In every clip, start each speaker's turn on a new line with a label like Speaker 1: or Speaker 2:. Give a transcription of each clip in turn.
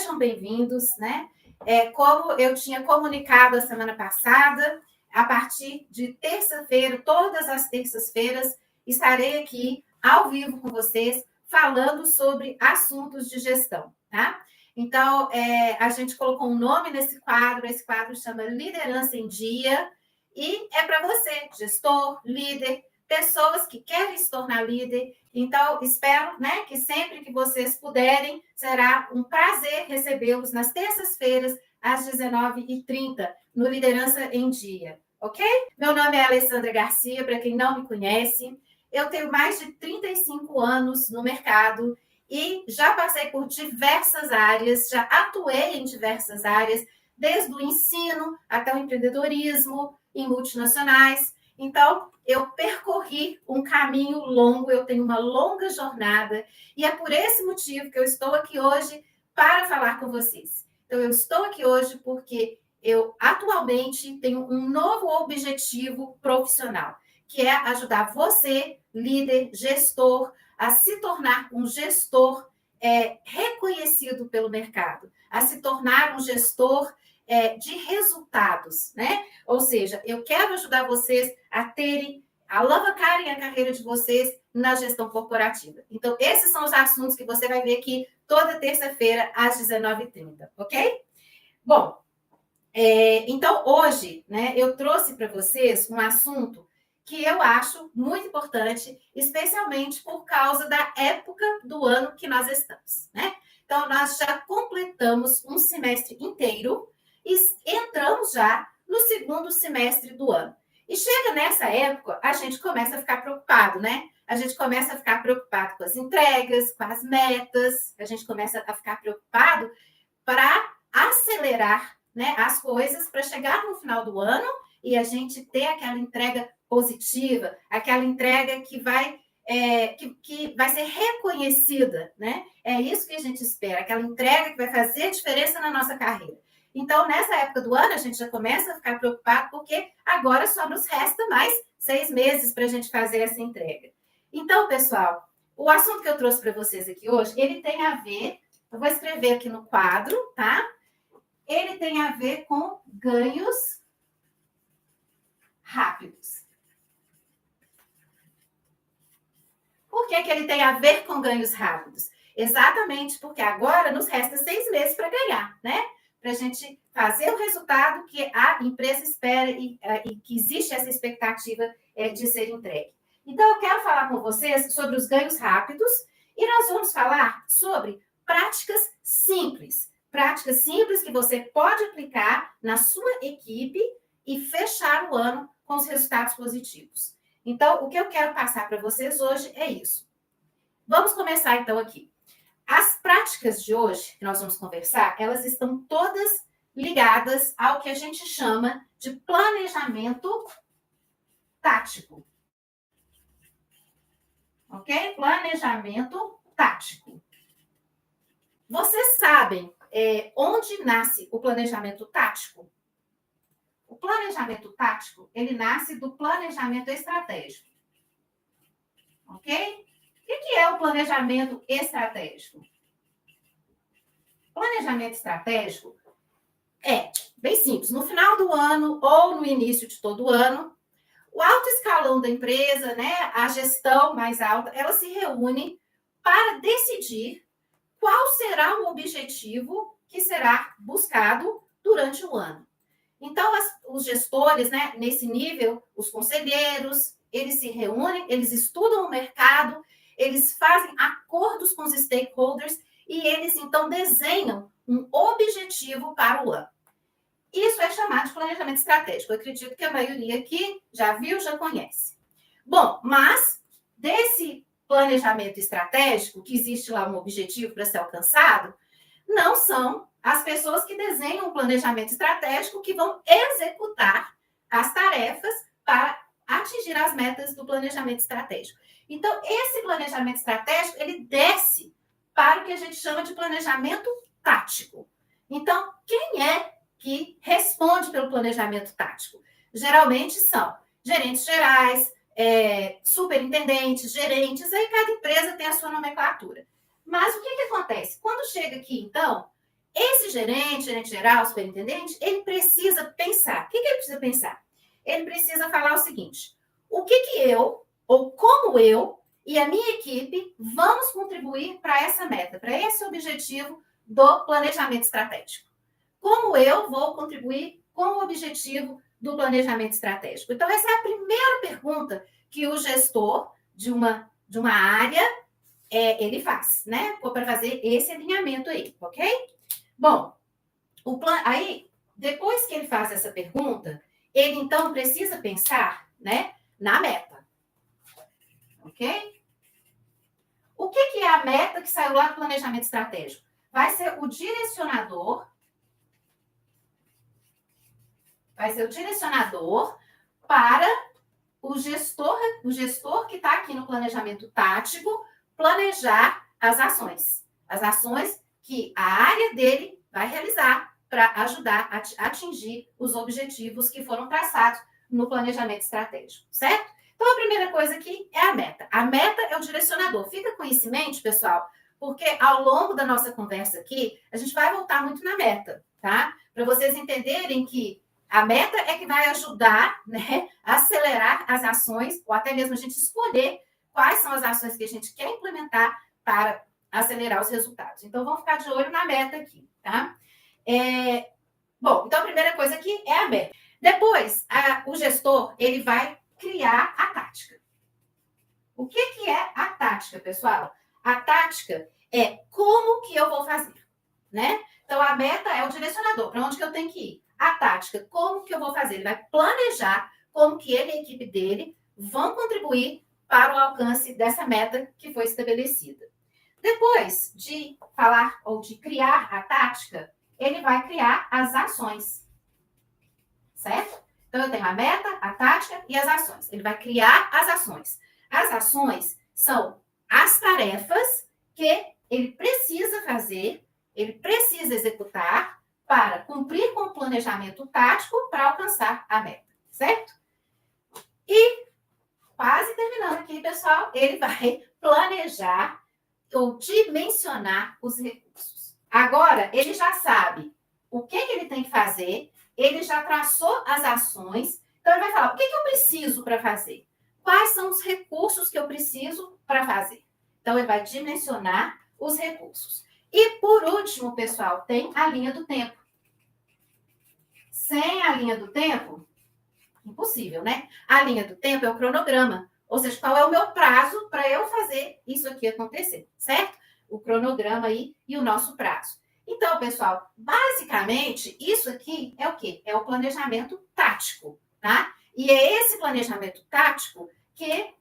Speaker 1: sejam bem-vindos, né? Como eu tinha comunicado a semana passada, a partir de terça-feira, todas as terças-feiras, estarei aqui ao vivo com vocês, falando sobre assuntos de gestão, tá? Então, a gente colocou um nome nesse quadro, esse quadro chama Liderança em Dia, e é para você, gestor, líder, pessoas que querem se tornar líder. Então, espero, né, que sempre que vocês puderem, será um prazer recebê-los nas terças-feiras, às 19h30, no Liderança em Dia, ok? Meu nome é Alessandra Garcia, para quem não me conhece. Eu tenho mais de 35 anos no mercado e já passei por diversas áreas, já atuei em diversas áreas, desde o ensino até o empreendedorismo, em multinacionais. Então, eu percorri um caminho longo, eu tenho uma longa jornada, e é por esse motivo que eu estou aqui hoje para falar com vocês. Então, eu estou aqui hoje porque eu atualmente tenho um novo objetivo profissional, que é ajudar você, líder, gestor, a se tornar um gestor reconhecido pelo mercado, a se tornar um gestor de resultados, né? Ou seja, eu quero ajudar vocês a alavancarem a carreira de vocês na gestão corporativa. Então, esses são os assuntos que você vai ver aqui toda terça-feira, às 19h30, ok? Bom, então, hoje, né, eu trouxe para vocês um assunto que eu acho muito importante, especialmente por causa da época do ano que nós estamos, né? Então, nós já completamos um semestre inteiro e entramos já no segundo semestre do ano. E chega nessa época, a gente começa a ficar preocupado, né? A gente começa a ficar preocupado com as entregas, com as metas, a gente começa a ficar preocupado para acelerar, né, as coisas para chegar no final do ano e a gente ter aquela entrega positiva, aquela entrega que vai que vai ser reconhecida, né? É isso que a gente espera, aquela entrega que vai fazer diferença na nossa carreira. Então, nessa época do ano, a gente já começa a ficar preocupado, porque agora só nos resta mais 6 meses para a gente fazer essa entrega. Então, pessoal, o assunto que eu trouxe para vocês aqui hoje, ele tem a ver, eu vou escrever aqui no quadro, tá? Ele tem a ver com ganhos rápidos. Por que ele tem a ver com ganhos rápidos? Exatamente porque agora nos resta 6 meses para ganhar, né? Para a gente fazer o resultado que a empresa espera e que existe essa expectativa de ser entregue. Então, eu quero falar com vocês sobre os ganhos rápidos e nós vamos falar sobre práticas simples. Práticas simples que você pode aplicar na sua equipe e fechar o ano com os resultados positivos. Então, o que eu quero passar para vocês hoje é isso. Vamos começar, então, aqui. As práticas de hoje, que nós vamos conversar, elas estão todas ligadas ao que a gente chama de planejamento tático. Ok? Planejamento tático. Vocês sabem onde nasce o planejamento tático? O planejamento tático, ele nasce do planejamento estratégico. Ok? O que é o planejamento estratégico? Planejamento estratégico é bem simples. No final do ano ou no início de todo ano, o alto escalão da empresa, né, a gestão mais alta, ela se reúne para decidir qual será o objetivo que será buscado durante o ano. Então, os gestores, né, nesse nível, os conselheiros, eles se reúnem, eles estudam o mercado, eles fazem acordos com os stakeholders e eles, então, desenham um objetivo para o ano. Isso é chamado de planejamento estratégico. Eu acredito que a maioria aqui já viu, já conhece. Bom, mas desse planejamento estratégico, que existe lá um objetivo para ser alcançado, não são as pessoas que desenham um planejamento estratégico que vão executar as tarefas para atingir as metas do planejamento estratégico. Então, esse planejamento estratégico, ele desce para o que a gente chama de planejamento tático. Então, quem é que responde pelo planejamento tático? Geralmente são gerentes gerais, superintendentes, gerentes, aí cada empresa tem a sua nomenclatura. Mas o que acontece? Quando chega aqui, então, esse gerente geral, superintendente, ele precisa pensar. O que ele precisa pensar? Ele precisa falar o seguinte: o que eu, ou como eu e a minha equipe vamos contribuir para essa meta, para esse objetivo do planejamento estratégico? Como eu vou contribuir com o objetivo do planejamento estratégico? Então, essa é a primeira pergunta que o gestor de uma área ele faz, né? Para fazer esse alinhamento aí, ok? Bom, aí, depois que ele faz essa pergunta, ele então precisa pensar, né, na meta, ok? O que é a meta que saiu lá do planejamento estratégico? Vai ser o direcionador para o gestor que está aqui no planejamento tático, planejar as ações que a área dele vai realizar para ajudar a atingir os objetivos que foram traçados no planejamento estratégico, certo? Então, a primeira coisa aqui é a meta. A meta é o direcionador. Fica com isso em mente, pessoal, porque ao longo da nossa conversa aqui, a gente vai voltar muito na meta, tá? Para vocês entenderem que a meta é que vai ajudar, né, a acelerar as ações, ou até mesmo a gente escolher quais são as ações que a gente quer implementar para acelerar os resultados. Então, vamos ficar de olho na meta aqui, tá? Bom, então a primeira coisa aqui é a meta. Depois, o gestor, ele vai criar a tática. O que é a tática, pessoal? A tática é como que eu vou fazer, né? Então, a meta é o direcionador, para onde que eu tenho que ir. A tática, como que eu vou fazer? Ele vai planejar como que ele e a equipe dele vão contribuir para o alcance dessa meta que foi estabelecida. Depois de falar ou de criar a tática, ele vai criar as ações, certo? Então, eu tenho a meta, a tática e as ações. Ele vai criar as ações. As ações são as tarefas que ele precisa fazer, ele precisa executar para cumprir com o planejamento tático para alcançar a meta, certo? E, quase terminando aqui, pessoal, ele vai planejar ou dimensionar os recursos. Agora, ele já sabe o que ele tem que fazer, ele já traçou as ações, então ele vai falar, o que eu preciso para fazer? Quais são os recursos que eu preciso para fazer? Então, ele vai dimensionar os recursos. E, por último, pessoal, tem a linha do tempo. Sem a linha do tempo, impossível, né? A linha do tempo é o cronograma. Ou seja, qual é o meu prazo para eu fazer isso aqui acontecer, certo? O cronograma aí e o nosso prazo. Então, pessoal, basicamente, isso aqui é o quê? É o planejamento tático, tá? E é esse planejamento tático que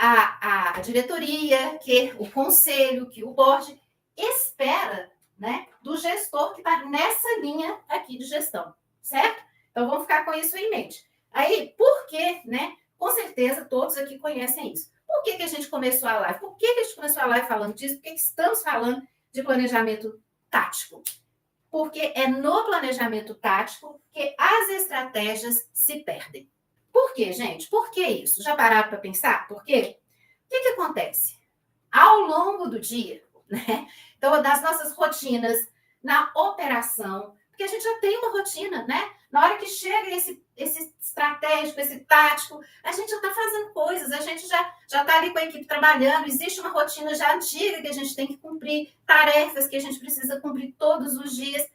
Speaker 1: a diretoria, que o conselho, que o board espera, né, do gestor que está nessa linha aqui de gestão, certo? Então, vamos ficar com isso em mente. Aí, por quê, né? Com certeza, todos aqui conhecem isso. Por que a gente começou a live? Por que a gente começou a live falando disso? Por que estamos falando de planejamento tático? Porque é no planejamento tático que as estratégias se perdem. Por quê, gente? Por que isso? Já pararam para pensar? Por quê? O que acontece? Ao longo do dia, né? Então, das nossas rotinas, na operação, porque a gente já tem uma rotina, né? Na hora que chega esse estratégico, esse tático, a gente já está fazendo coisas, a gente já está ali com a equipe trabalhando, existe uma rotina já antiga que a gente tem que cumprir, tarefas que a gente precisa cumprir todos os dias.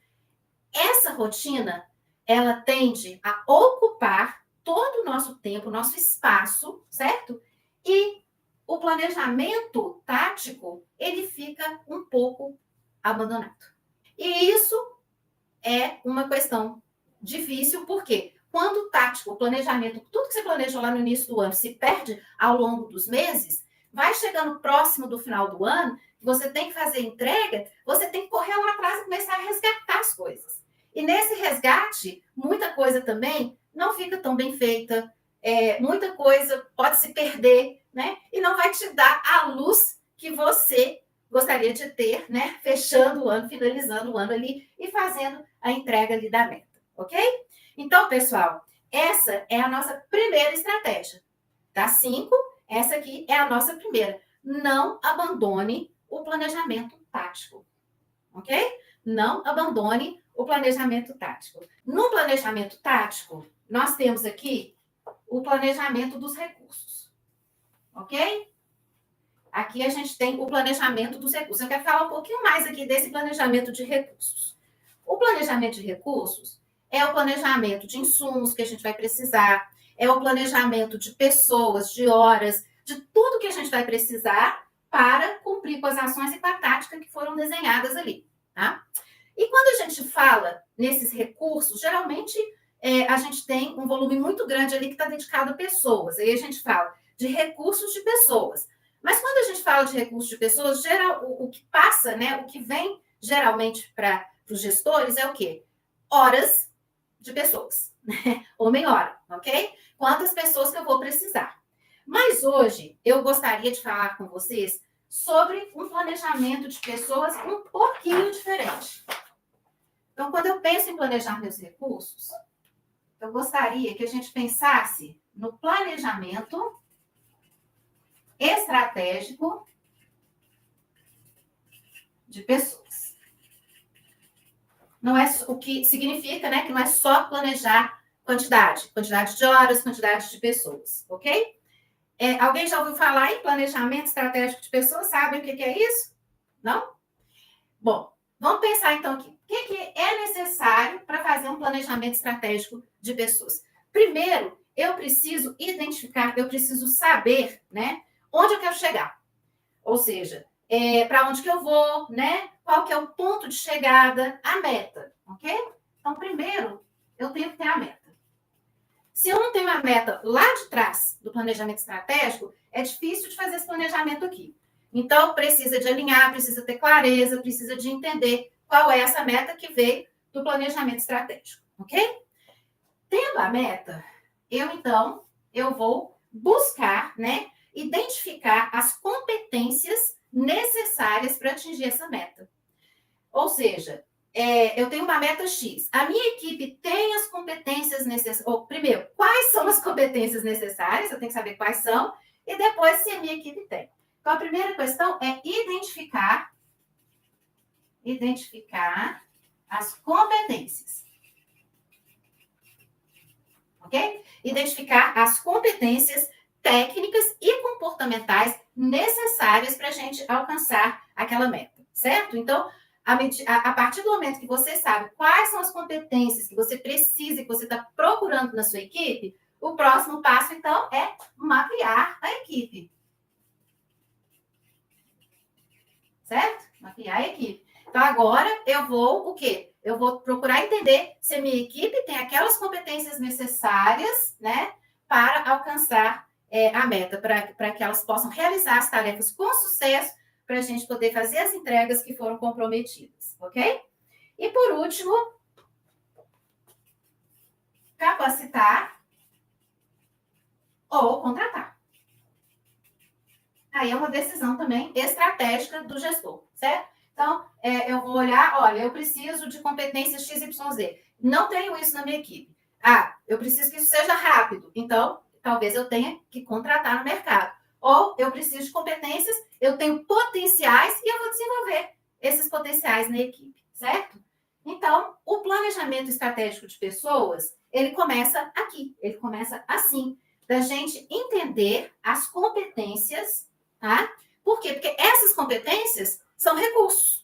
Speaker 1: Essa rotina, ela tende a ocupar todo o nosso tempo, nosso espaço, certo? E o planejamento tático, ele fica um pouco abandonado. E isso é uma questão difícil, porque quando o tático, o planejamento, tudo que você planejou lá no início do ano se perde ao longo dos meses, vai chegando próximo do final do ano, você tem que fazer entrega, você tem que correr lá atrás e começar a resgatar as coisas. E nesse resgate, muita coisa também não fica tão bem feita, muita coisa pode se perder, né? E não vai te dar a luz que você gostaria de ter, né? Fechando o ano, finalizando o ano ali e fazendo a entrega ali da meta, ok? Então, pessoal, essa é a nossa primeira estratégia. Das 5, essa aqui é a nossa primeira. Não abandone o planejamento tático, ok? Não abandone o planejamento tático. No planejamento tático, nós temos aqui o planejamento dos recursos, ok? Aqui a gente tem o planejamento dos recursos. Eu quero falar um pouquinho mais aqui desse planejamento de recursos. O planejamento de recursos é o planejamento de insumos que a gente vai precisar, é o planejamento de pessoas, de horas, de tudo que a gente vai precisar para cumprir com as ações e com a tática que foram desenhadas ali, tá? E quando a gente fala nesses recursos, geralmente a gente tem um volume muito grande ali que está dedicado a pessoas. Aí a gente fala de recursos de pessoas. Mas quando a gente fala de recursos de pessoas, o que passa, né, o que vem geralmente para os gestores é o quê? Horas de pessoas, né? Homem hora, ok? Quantas pessoas que eu vou precisar. Mas hoje eu gostaria de falar com vocês sobre um planejamento de pessoas um pouquinho diferente. Então, quando eu penso em planejar meus recursos, eu gostaria que a gente pensasse no planejamento estratégico de pessoas. Não é o que significa, né, que não é só planejar quantidade de horas, quantidade de pessoas, ok? Alguém já ouviu falar em planejamento estratégico de pessoas? Sabe o que é isso? Não? Bom, vamos pensar então aqui. O que é necessário para fazer um planejamento estratégico de pessoas? Primeiro, eu preciso identificar, eu preciso saber, né, onde eu quero chegar. Ou seja, para onde que eu vou, né? Qual que é o ponto de chegada, a meta, ok? Então, primeiro, eu tenho que ter a meta. Se eu não tenho a meta lá de trás do planejamento estratégico, é difícil de fazer esse planejamento aqui. Então, precisa de alinhar, precisa ter clareza, precisa de entender qual é essa meta que veio do planejamento estratégico, ok? Tendo a meta, eu vou buscar, né, identificar as competências necessárias para atingir essa meta. Ou seja, eu tenho uma meta X. A minha equipe tem as competências necessárias. Primeiro, quais são as competências necessárias? Eu tenho que saber quais são. E depois, se a minha equipe tem. Então, a primeira questão é identificar as competências. Ok? Identificar as competências técnicas e comportamentais necessárias para a gente alcançar aquela meta, certo? Então, a partir do momento que você sabe quais são as competências que você precisa e que você está procurando na sua equipe, o próximo passo, então, é mapear a equipe. Certo? Mapear a equipe. Então, agora eu vou o quê? Eu vou procurar entender se a minha equipe tem aquelas competências necessárias, né, para alcançar a meta, para que elas possam realizar as tarefas com sucesso, para a gente poder fazer as entregas que foram comprometidas, ok? E por último, capacitar ou contratar. Aí é uma decisão também estratégica do gestor, certo? Então, eu vou olhar, olha, eu preciso de competências XYZ. Não tenho isso na minha equipe. Ah, eu preciso que isso seja rápido. Então, talvez eu tenha que contratar no mercado. Ou eu preciso de competências, eu tenho potenciais e eu vou desenvolver esses potenciais na equipe, certo? Então, o planejamento estratégico de pessoas, ele começa aqui, ele começa assim, da gente entender as competências, tá? Por quê? Porque essas competências são recursos,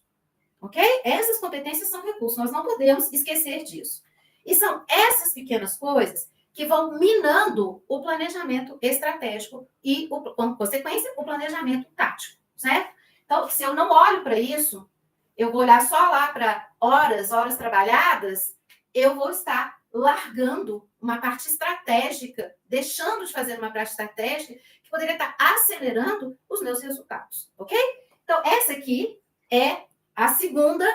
Speaker 1: ok? Essas competências são recursos, nós não podemos esquecer disso. E são essas pequenas coisas que vão minando o planejamento estratégico e, como consequência, o planejamento tático, certo? Então, se eu não olho para isso, eu vou olhar só lá para horas trabalhadas, eu vou estar largando uma parte estratégica, deixando de fazer uma parte estratégica que poderia estar acelerando os meus resultados, ok? Então, essa aqui é a segunda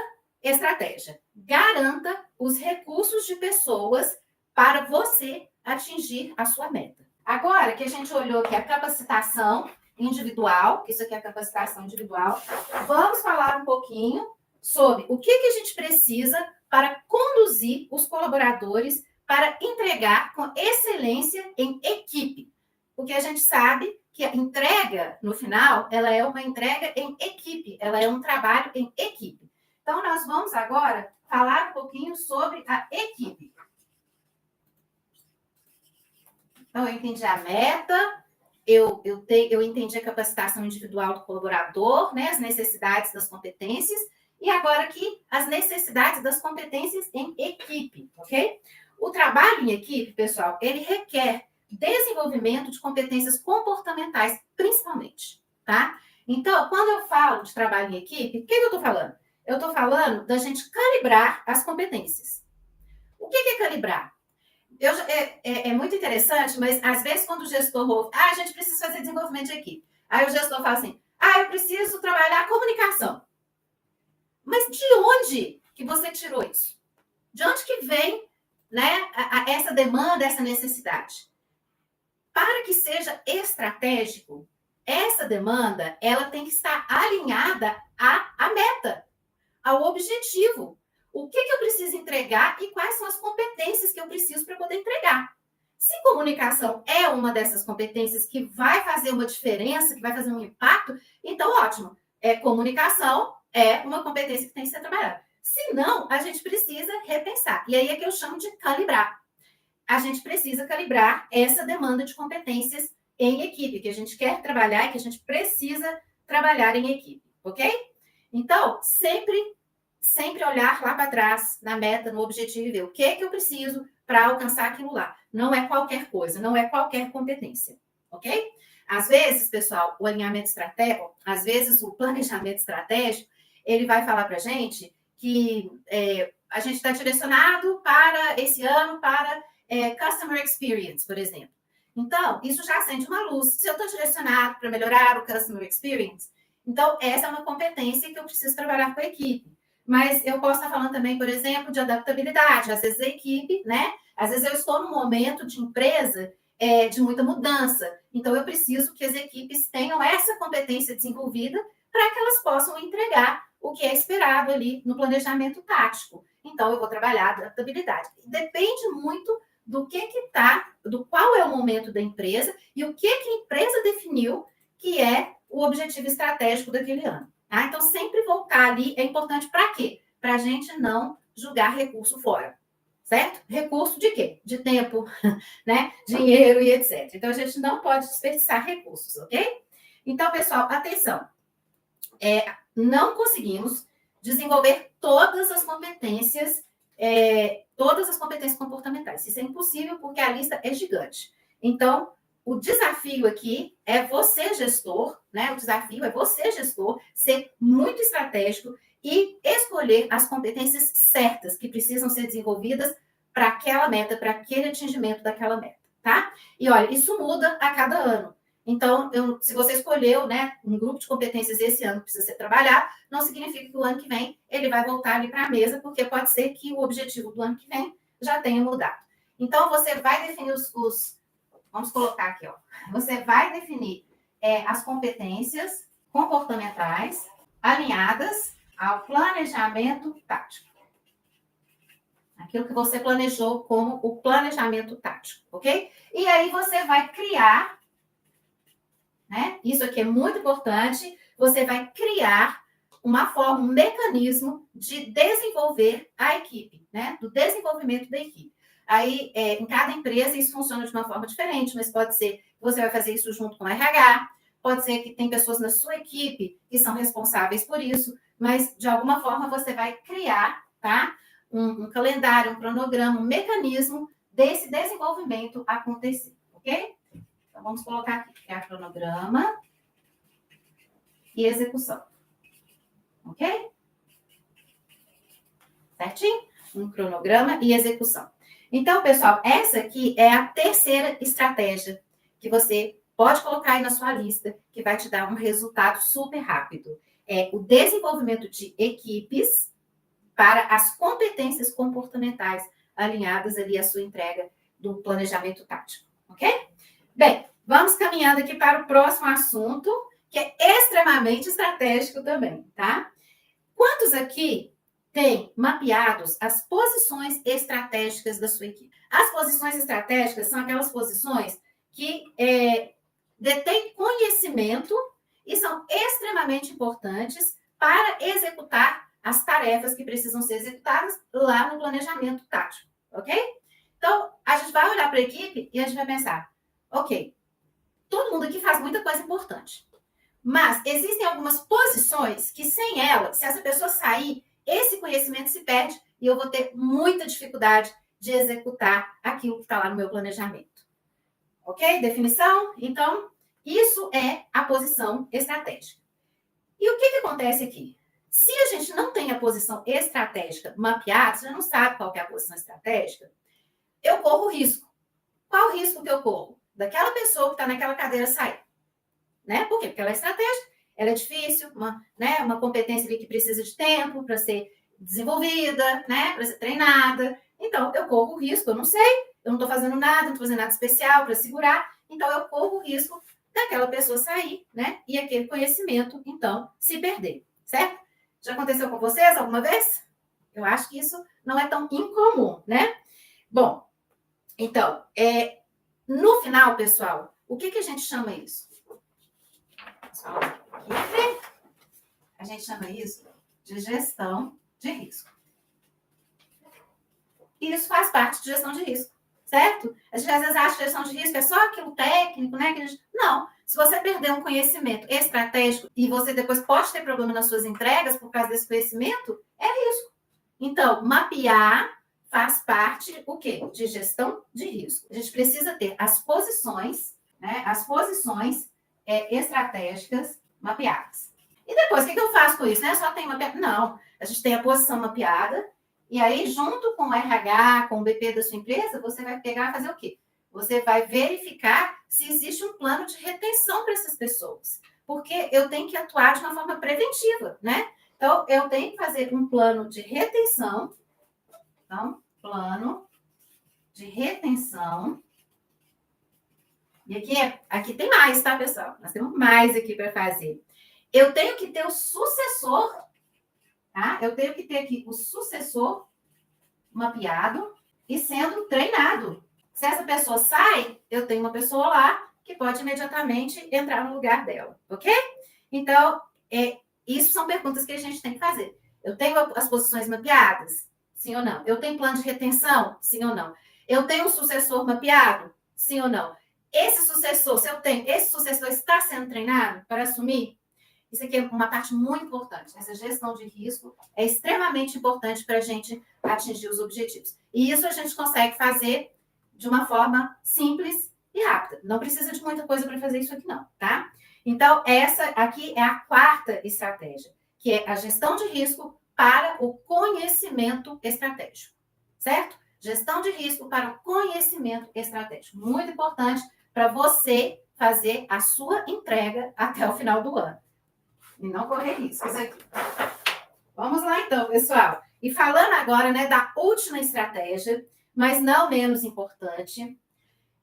Speaker 1: estratégia. Garanta os recursos de pessoas para você atingir a sua meta. Agora que a gente olhou aqui a capacitação individual, que isso aqui é a capacitação individual, vamos falar um pouquinho sobre o que a gente precisa para conduzir os colaboradores para entregar com excelência em equipe. Porque a gente sabe que a entrega, no final, ela é uma entrega em equipe, ela é um trabalho em equipe. Então, nós vamos agora falar um pouquinho sobre a equipe. Então, eu entendi a meta, eu entendi a capacitação individual do colaborador, né, as necessidades das competências, e agora aqui as necessidades das competências em equipe, ok? O trabalho em equipe, pessoal, ele requer desenvolvimento de competências comportamentais, principalmente, tá? Então, quando eu falo de trabalho em equipe, o que eu estou falando? Eu estou falando da gente calibrar as competências. O que é calibrar? É muito interessante, mas às vezes quando o gestor ouve, a gente precisa fazer desenvolvimento de equipe. Aí o gestor fala assim, eu preciso trabalhar a comunicação. Mas de onde que você tirou isso? De onde que vem, né, essa demanda, essa necessidade? Para que seja estratégico, essa demanda, ela tem que estar alinhada à meta, ao objetivo. O que eu preciso entregar e quais são as competências que eu preciso para poder entregar. Se comunicação é uma dessas competências que vai fazer uma diferença, que vai fazer um impacto, então ótimo. Comunicação é uma competência que tem que ser trabalhada. Se não, a gente precisa repensar. E aí é que eu chamo de calibrar. A gente precisa calibrar essa demanda de competências em equipe, que a gente quer trabalhar e que a gente precisa trabalhar em equipe, ok? Então, sempre olhar lá para trás, na meta, no objetivo, e ver o que eu preciso para alcançar aquilo lá. Não é qualquer coisa, não é qualquer competência, ok? Às vezes, pessoal, o alinhamento estratégico, às vezes o planejamento estratégico, ele vai falar para a gente que a gente está direcionado para esse ano para Customer Experience, por exemplo. Então, isso já acende uma luz. Se eu estou direcionado para melhorar o Customer Experience, então essa é uma competência que eu preciso trabalhar com a equipe. Mas eu posso estar falando também, por exemplo, de adaptabilidade. Às vezes a equipe, né? Às vezes eu estou num momento de empresa de muita mudança. Então, eu preciso que as equipes tenham essa competência desenvolvida para que elas possam entregar o que é esperado ali no planejamento tático. Então, eu vou trabalhar a adaptabilidade. Depende muito do do qual é o momento da empresa e o que a empresa definiu que é o objetivo estratégico daquele ano. Tá? Então, sempre voltar ali é importante para quê? Para a gente não jogar recurso fora. Certo? Recurso de quê? De tempo, né? Dinheiro e etc. Então, a gente não pode desperdiçar recursos, ok? Então, pessoal, atenção. Não conseguimos desenvolver todas as competências comportamentais. Isso é impossível porque a lista é gigante. Então, o desafio aqui é você, gestor, né? O desafio é você, gestor, ser muito estratégico e escolher as competências certas que precisam ser desenvolvidas para aquela meta, para aquele atingimento daquela meta, tá? E olha, isso muda a cada ano. Então, se você escolheu, né, um grupo de competências esse ano que precisa ser trabalhado, não significa que o ano que vem ele vai voltar ali para a mesa, porque pode ser que o objetivo do ano que vem já tenha mudado. Então, você vai definir vamos colocar aqui, ó. Você vai definir as competências comportamentais alinhadas ao planejamento tático. Aquilo que você planejou como o planejamento tático, ok? E aí você vai criar, né? Isso aqui é muito importante. Você vai criar uma forma, um mecanismo de desenvolver a equipe, né? Do desenvolvimento da equipe. Aí, em cada empresa, isso funciona de uma forma diferente, mas pode ser que você vai fazer isso junto com o RH, pode ser que tem pessoas na sua equipe que são responsáveis por isso, mas, de alguma forma, você vai criar, tá? Um calendário, um cronograma, um mecanismo desse desenvolvimento acontecer, ok? Então, vamos colocar aqui, criar cronograma e execução, ok? Certinho? Um cronograma e execução. Então, pessoal, essa aqui é a terceira estratégia que você pode colocar aí na sua lista, que vai te dar um resultado super rápido. É o desenvolvimento de equipes para as competências comportamentais alinhadas ali à sua entrega do planejamento tático, ok? Bem, vamos caminhando aqui para o próximo assunto, que é extremamente estratégico também, tá? Quantos aqui têm mapeados as posições estratégicas da sua equipe? As posições estratégicas são aquelas posições que detêm conhecimento e são extremamente importantes para executar as tarefas que precisam ser executadas lá no planejamento tático, ok? Então, a gente vai olhar para a equipe e a gente vai pensar, ok, todo mundo aqui faz muita coisa importante, mas existem algumas posições que sem ela, se essa pessoa sair, esse conhecimento se perde e eu vou ter muita dificuldade de executar aquilo que está lá no meu planejamento. Ok? Definição? Então, isso é a posição estratégica. E o que acontece aqui? Se a gente não tem a posição estratégica mapeada, você não sabe qual é a posição estratégica, eu corro risco. Qual o risco que eu corro? Daquela pessoa que está naquela cadeira sair. Né? Por quê? Porque ela é estratégica, ela é difícil, uma competência ali que precisa de tempo para ser desenvolvida, né? Para ser treinada. Então, eu corro o risco, eu não sei, eu não estou fazendo nada, não estou fazendo nada especial para segurar, então eu corro o risco daquela pessoa sair, né? E aquele conhecimento, então, se perder, certo? Já aconteceu com vocês alguma vez? Eu acho que isso não é tão incomum, né? Bom, então, no final, pessoal, o que a gente chama isso? Pessoal, aqui, a gente chama isso de gestão de risco. E isso faz parte de gestão de risco, certo? A gente às vezes acha que gestão de risco é só aquilo técnico, né? Não. Se você perder um conhecimento estratégico e você depois pode ter problema nas suas entregas por causa desse conhecimento, é risco. Então, mapear faz parte, o quê? De gestão de risco. A gente precisa ter as posições, né? As posições estratégicas mapeadas. E depois, o que eu faço com isso? Né? Só tem mapeado? Não. A gente tem a posição mapeada, e aí, junto com o RH, com o BP da sua empresa, você vai pegar e fazer o quê? Você vai verificar se existe um plano de retenção para essas pessoas. Porque eu tenho que atuar de uma forma preventiva, né? Então, eu tenho que fazer um plano de retenção. Então, plano de retenção. E aqui tem mais, tá, pessoal? Nós temos mais aqui para fazer. Eu tenho que ter o sucessor, tá? Eu tenho que ter aqui o sucessor mapeado e sendo treinado. Se essa pessoa sai, eu tenho uma pessoa lá que pode imediatamente entrar no lugar dela, ok? Então, isso são perguntas que a gente tem que fazer. Eu tenho as posições mapeadas? Sim ou não? Eu tenho plano de retenção? Sim ou não? Eu tenho um sucessor mapeado? Sim ou não? Esse sucessor, se eu tenho, esse sucessor está sendo treinado para assumir? Isso aqui é uma parte muito importante. Essa gestão de risco é extremamente importante para a gente atingir os objetivos. E isso a gente consegue fazer de uma forma simples e rápida. Não precisa de muita coisa para fazer isso aqui, não, tá? Então, essa aqui é a quarta estratégia, que é a gestão de risco para o conhecimento estratégico, certo? Gestão de risco para o conhecimento estratégico. Muito importante para você fazer a sua entrega até o final do ano. E não correr riscos aqui. Vamos lá então, pessoal. E falando agora, né, da última estratégia, mas não menos importante,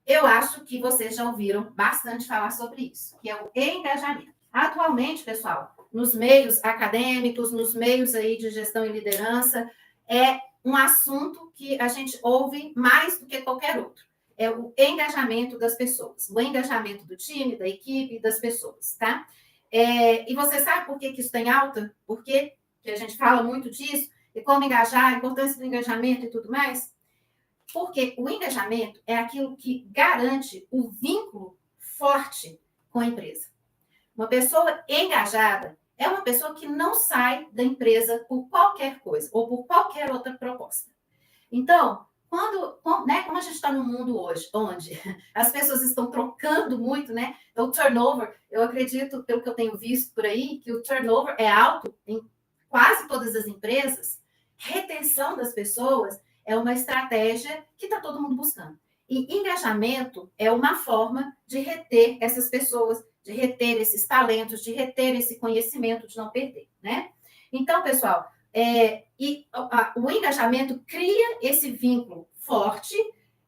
Speaker 1: eu acho que vocês já ouviram bastante falar sobre isso, que é o engajamento. Atualmente, pessoal, nos meios acadêmicos, nos meios aí de gestão e liderança, é um assunto que a gente ouve mais do que qualquer outro. É o engajamento das pessoas, o engajamento do time, da equipe, das pessoas, tá? E você sabe por que isso tem alta? Por que a gente fala muito disso? E como engajar, a importância do engajamento e tudo mais? Porque o engajamento é aquilo que garante o vínculo forte com a empresa. Uma pessoa engajada é uma pessoa que não sai da empresa por qualquer coisa ou por qualquer outra proposta. Então, como a gente está no mundo hoje, onde as pessoas estão trocando muito, né? Então, o turnover, eu acredito, pelo que eu tenho visto por aí, que o turnover é alto em quase todas as empresas. Retenção das pessoas é uma estratégia que está todo mundo buscando. E engajamento é uma forma de reter essas pessoas, de reter esses talentos, de reter esse conhecimento, de não perder, né? Então, pessoal, o engajamento cria esse vínculo forte,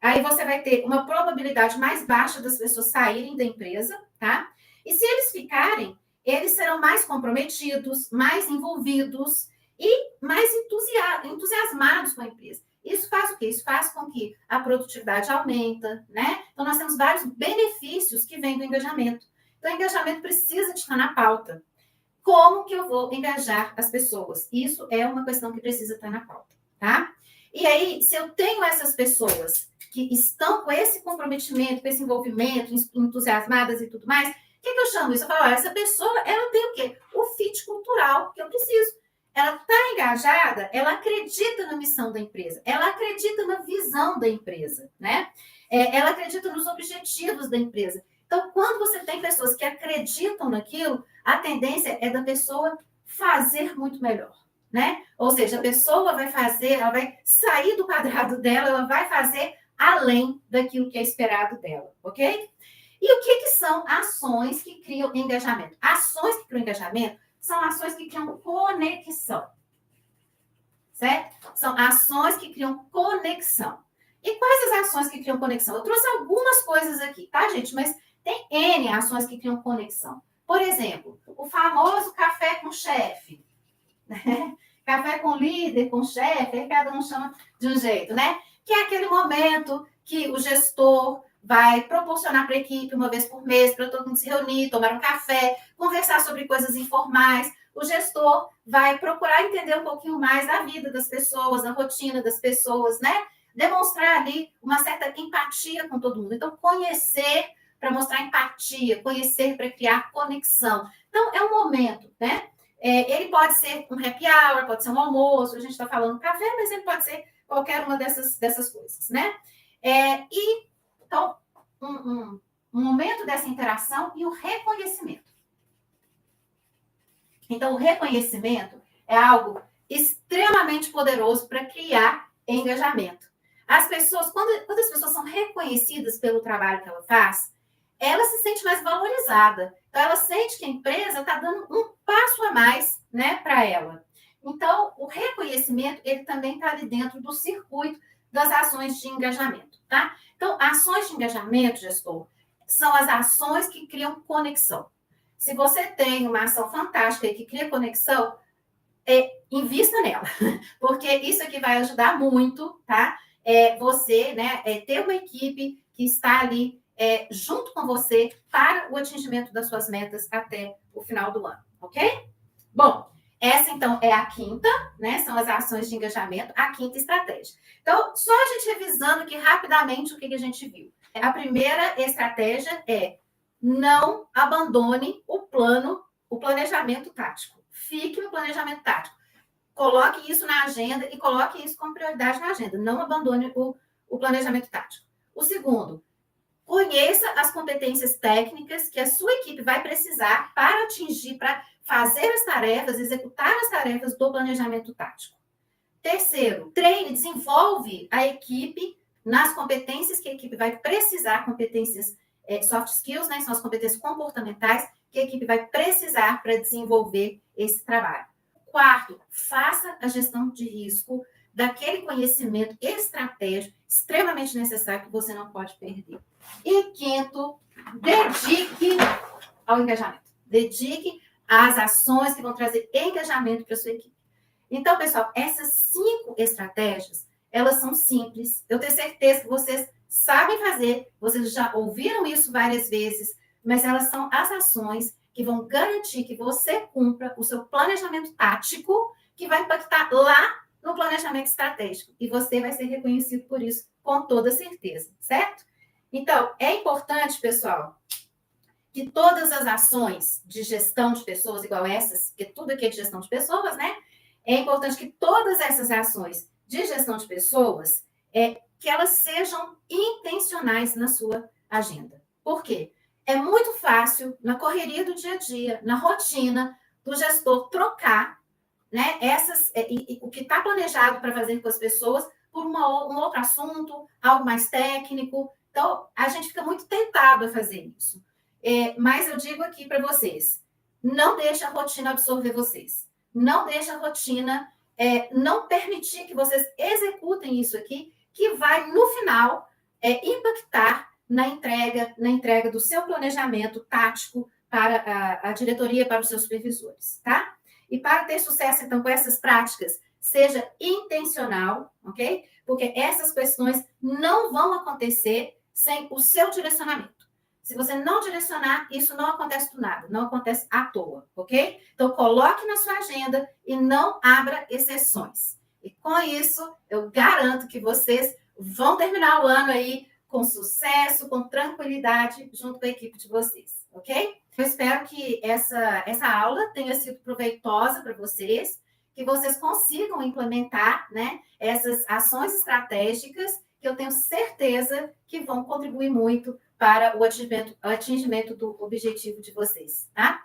Speaker 1: aí você vai ter uma probabilidade mais baixa das pessoas saírem da empresa, tá? E se eles ficarem, eles serão mais comprometidos, mais envolvidos e mais entusiasmados com a empresa. Isso faz o quê? Isso faz com que a produtividade aumenta, né? Então, nós temos vários benefícios que vêm do engajamento. Então, o engajamento precisa de estar na pauta. como que eu vou engajar as pessoas? Isso é uma questão que precisa estar na pauta, tá? E aí, se eu tenho essas pessoas que estão com esse comprometimento, com esse envolvimento, entusiasmadas e tudo mais, o que eu chamo isso? Eu falo, olha, essa pessoa, ela tem o quê? O fit cultural que eu preciso. Ela está engajada, ela acredita na missão da empresa, ela acredita na visão da empresa, né? Ela acredita nos objetivos da empresa. Então, quando você tem pessoas que acreditam naquilo, a tendência é da pessoa fazer muito melhor, né? Ou seja, a pessoa vai fazer, ela vai sair do quadrado dela, ela vai fazer além daquilo que é esperado dela, ok? E o que são ações que criam engajamento? Ações que criam engajamento são ações que criam conexão, certo? São ações que criam conexão. E quais as ações que criam conexão? Eu trouxe algumas coisas aqui, tá, gente? Mas tem N ações que criam conexão. Por exemplo, o famoso café com chefe, né? Café com líder, com chefe, aí cada um chama de um jeito, né? Que é aquele momento que o gestor vai proporcionar para a equipe uma vez por mês, para todo mundo se reunir, tomar um café, conversar sobre coisas informais. O gestor vai procurar entender um pouquinho mais da vida das pessoas, da rotina das pessoas, né? Demonstrar ali uma certa empatia com todo mundo. Então, conhecer para mostrar empatia, conhecer para criar conexão. Então, é um momento, né? Ele pode ser um happy hour, pode ser um almoço, a gente está falando café, mas ele pode ser qualquer uma dessas coisas, né? Então, um momento dessa interação e o reconhecimento. Então, o reconhecimento é algo extremamente poderoso para criar engajamento. As pessoas, quando as pessoas são reconhecidas pelo trabalho que ela faz, ela se sente mais valorizada. Então, ela sente que a empresa está dando um passo a mais, né, para ela. Então, o reconhecimento, ele também está ali dentro do circuito das ações de engajamento, tá? Então, ações de engajamento, gestor, são as ações que criam conexão. Se você tem uma ação fantástica e que cria conexão, invista nela, porque isso aqui vai ajudar muito, tá? Você, né, ter uma equipe que está ali junto com você para o atingimento das suas metas até o final do ano, ok? Bom, essa então é a quinta, né? São as ações de engajamento, a quinta estratégia. Então, só a gente revisando aqui rapidamente o que a gente viu. A primeira estratégia é não abandone o planejamento tático. Fique no planejamento tático. Coloque isso na agenda e coloque isso como prioridade na agenda. Não abandone o planejamento tático. O segundo, conheça as competências técnicas que a sua equipe vai precisar para atingir, para fazer as tarefas, executar as tarefas do planejamento tático. Terceiro, treine, desenvolve a equipe nas competências que a equipe vai precisar, competências soft skills, né? São as competências comportamentais que a equipe vai precisar para desenvolver esse trabalho. Quarto, faça a gestão de risco daquele conhecimento estratégico extremamente necessário que você não pode perder. E quinto, dedique ao engajamento. Dedique às ações que vão trazer engajamento para a sua equipe. Então, pessoal, essas 5 estratégias, elas são simples. Eu tenho certeza que vocês sabem fazer, vocês já ouviram isso várias vezes, mas elas são as ações que vão garantir que você cumpra o seu planejamento tático, que vai impactar lá no planejamento estratégico. E você vai ser reconhecido por isso, com toda certeza, certo? Então, é importante, pessoal, que todas as ações de gestão de pessoas, igual essas, que tudo aqui é de gestão de pessoas, né? É importante que todas essas ações de gestão de pessoas, que elas sejam intencionais na sua agenda. Por quê? É muito fácil, na correria do dia a dia, na rotina, do gestor trocar, né, o que está planejado para fazer com as pessoas por um outro assunto, algo mais técnico. Então, a gente fica muito tentado a fazer isso. Mas eu digo aqui para vocês, não deixe a rotina absorver vocês. Não deixe a rotina, não permitir que vocês executem isso aqui, que vai, no final, impactar na entrega do seu planejamento tático para a diretoria, para os seus supervisores, tá? E para ter sucesso, então, com essas práticas, seja intencional, ok? Porque essas questões não vão acontecer sem o seu direcionamento, Se você não direcionar, isso não acontece do nada, não acontece à toa, ok? Então, coloque na sua agenda e não abra exceções. E com isso, eu garanto que vocês vão terminar o ano aí com sucesso, com tranquilidade, junto com a equipe de vocês, ok? Eu espero que essa aula tenha sido proveitosa para vocês, que vocês consigam implementar, né, essas ações estratégicas que eu tenho certeza que vão contribuir muito para o atingimento do objetivo de vocês, tá?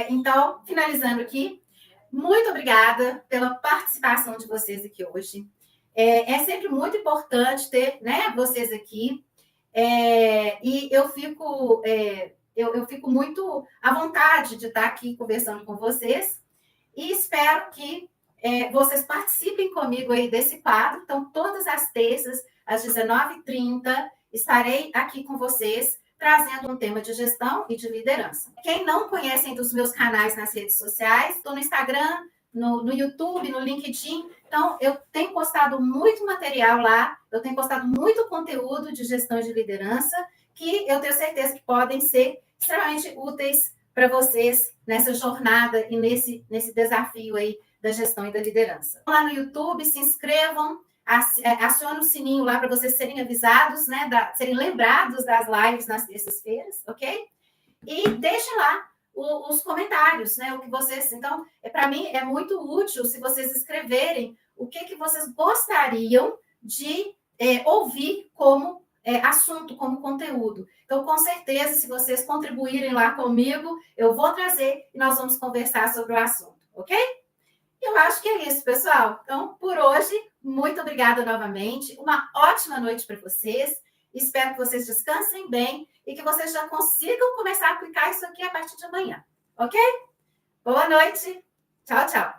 Speaker 1: Então, finalizando aqui, muito obrigada pela participação de vocês aqui hoje. É sempre muito importante ter, né, vocês aqui. E eu fico muito à vontade de estar aqui conversando com vocês e espero que vocês participem comigo aí desse quadro. Então, todas as terças, às 19h30, estarei aqui com vocês, trazendo um tema de gestão e de liderança. Quem não conhece dos meus canais nas redes sociais, estou no Instagram, no YouTube, no LinkedIn. Então, eu tenho postado muito material lá, eu tenho postado muito conteúdo de gestão e de liderança, que eu tenho certeza que podem ser extremamente úteis para vocês nessa jornada e nesse desafio aí da gestão e da liderança. Lá no YouTube, se inscrevam, acione o sininho lá para vocês serem avisados, né, serem lembrados das lives nas terças-feiras, ok? E deixem lá os comentários, né, o que vocês... Então, para mim, é muito útil se vocês escreverem o que vocês gostariam de ouvir como assunto, como conteúdo. Então, com certeza, se vocês contribuírem lá comigo, eu vou trazer e nós vamos conversar sobre o assunto, ok? Eu acho que é isso, pessoal. Então, por hoje, muito obrigada novamente. Uma ótima noite para vocês. Espero que vocês descansem bem e que vocês já consigam começar a aplicar isso aqui a partir de amanhã, ok? Boa noite. Tchau, tchau.